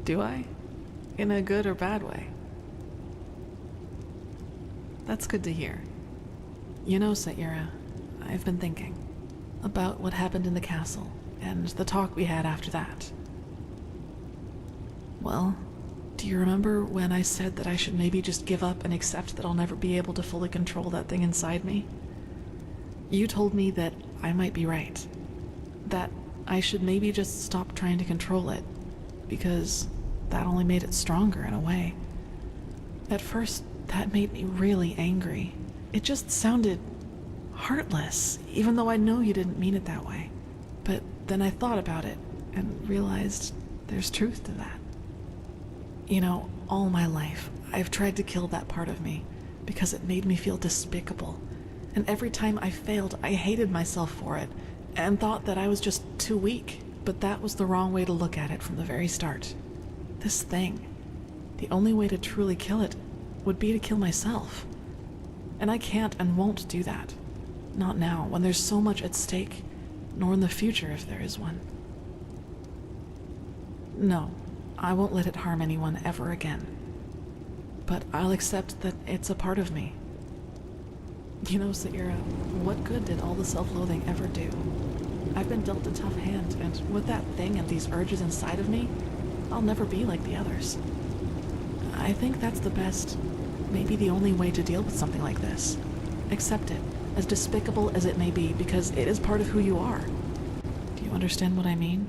Do I? In a good or bad way? That's good to hear. You know, Saira, I've been thinking about what happened in the castle and the talk we had after that. Well, do you remember when I said that I should maybe just give up and accept that I'll never be able to fully control that thing inside me? You told me that I might be right. That I should maybe just stop trying to control it, because that only made it stronger in a way. At first, that made me really angry. It just sounded heartless, even though I know you didn't mean it that way. But then I thought about it and realized there's truth to that. You know, all my life, I've tried to kill that part of me because it made me feel despicable. And every time I failed, I hated myself for it and thought that I was just too weak. But that was the wrong way to look at it from the very start. This thing, the only way to truly kill it would be to kill myself. And I can't and won't do that. Not now, when there's so much at stake, nor in the future if there is one. No, I won't let it harm anyone ever again. But I'll accept that it's a part of me. You know, Saira, what good did all the self-loathing ever do? I've been dealt a tough hand, and with that thing and these urges inside of me, I'll never be like the others. I think that's the best, maybe the only way to deal with something like this. Accept it, as despicable as it may be, because it is part of who you are. Do you understand what I mean?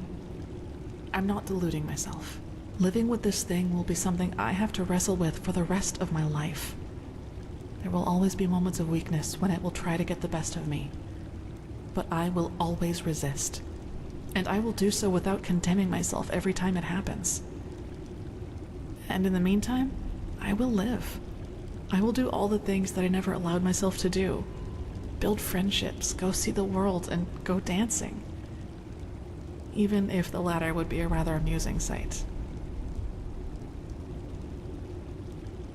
I'm not deluding myself. Living with this thing will be something I have to wrestle with for the rest of my life. There will always be moments of weakness when it will try to get the best of me. But I will always resist. And I will do so without condemning myself every time it happens. And in the meantime, I will live. I will do all the things that I never allowed myself to do. Build friendships, go see the world, and go dancing. Even if the latter would be a rather amusing sight.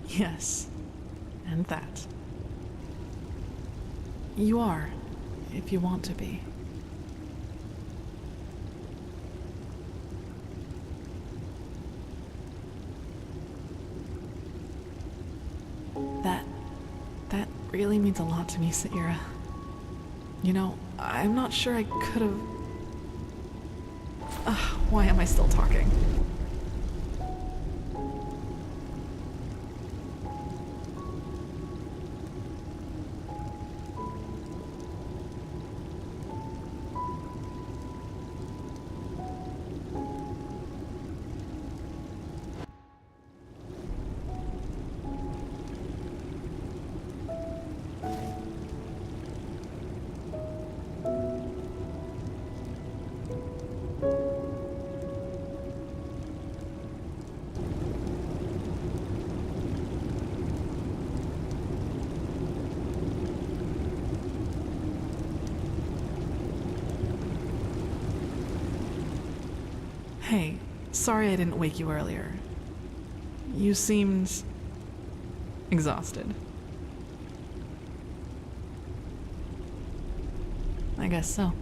Yes, and that. You are, if you want to be. That really means a lot to me, Saira. You know, I'm not sure I could have... why am I still talking? Hey, sorry I didn't wake you earlier. You seemed... exhausted. I guess so.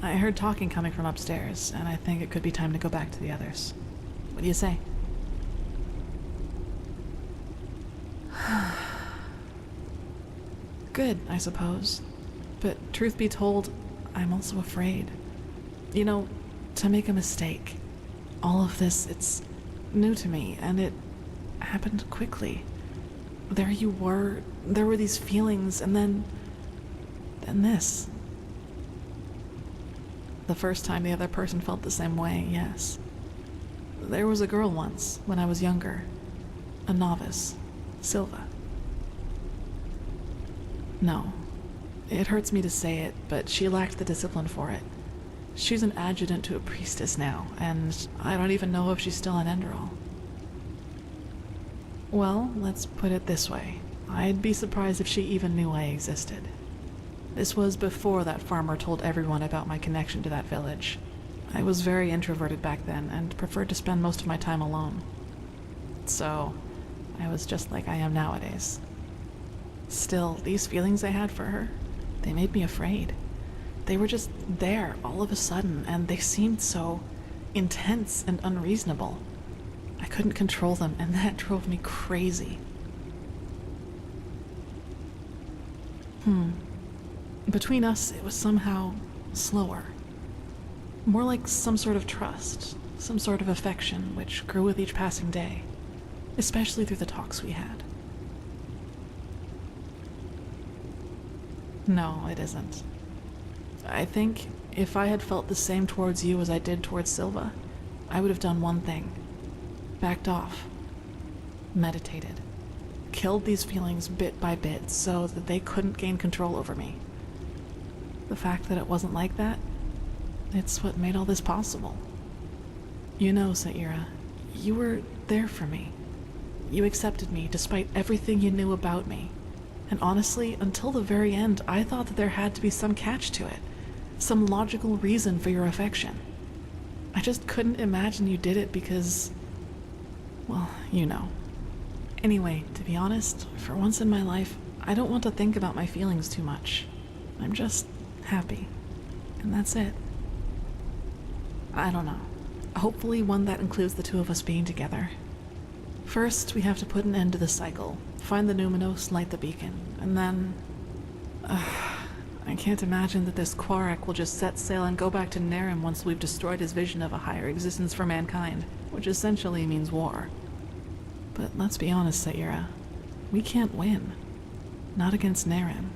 I heard talking coming from upstairs, and I think it could be time to go back to the others. What do you say? Good, I suppose. But truth be told, I'm also afraid. You know, to make a mistake. All of this, it's new to me, and it happened quickly. There you were, there were these feelings, and then this. The first time the other person felt the same way, yes. There was a girl once, when I was younger. A novice. Silva. No. It hurts me to say it, but she lacked the discipline for it. She's an adjutant to a priestess now, and I don't even know if she's still in Enderal. Well, let's put it this way. I'd be surprised if she even knew I existed. This was before that farmer told everyone about my connection to that village. I was very introverted back then and preferred to spend most of my time alone. So, I was just like I am nowadays. Still, these feelings I had for her, they made me afraid. They were just there all of a sudden, and they seemed so intense and unreasonable. I couldn't control them, and that drove me crazy. Between us, it was somehow slower. More like some sort of trust, some sort of affection, which grew with each passing day, especially through the talks we had. No, it isn't. I think if I had felt the same towards you as I did towards Silva, I would have done one thing. Backed off. Meditated. Killed these feelings bit by bit so that they couldn't gain control over me. The fact that it wasn't like that, it's what made all this possible. You know, Saira, you were there for me. You accepted me despite everything you knew about me. And honestly, until the very end, I thought that there had to be some catch to it, some logical reason for your affection. I just couldn't imagine you did it because, well, you know. Anyway, to be honest, for once in my life, I don't want to think about my feelings too much. I'm just happy. And that's it. I don't know. Hopefully one that includes the two of us being together. First, we have to put an end to the cycle, find the Numinos, light the beacon, and then... I can't imagine that this Quarak will just set sail and go back to Nerim once we've destroyed his vision of a higher existence for mankind, which essentially means war. But let's be honest, Saira. We can't win. Not against Nerim.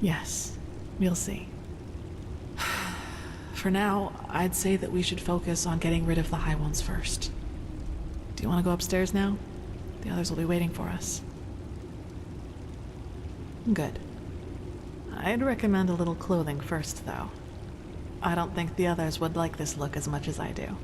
Yes, we'll see. For now, I'd say that we should focus on getting rid of the High Ones first. Do you want to go upstairs now? The others will be waiting for us. Good. I'd recommend a little clothing first, though. I don't think the others would like this look as much as I do.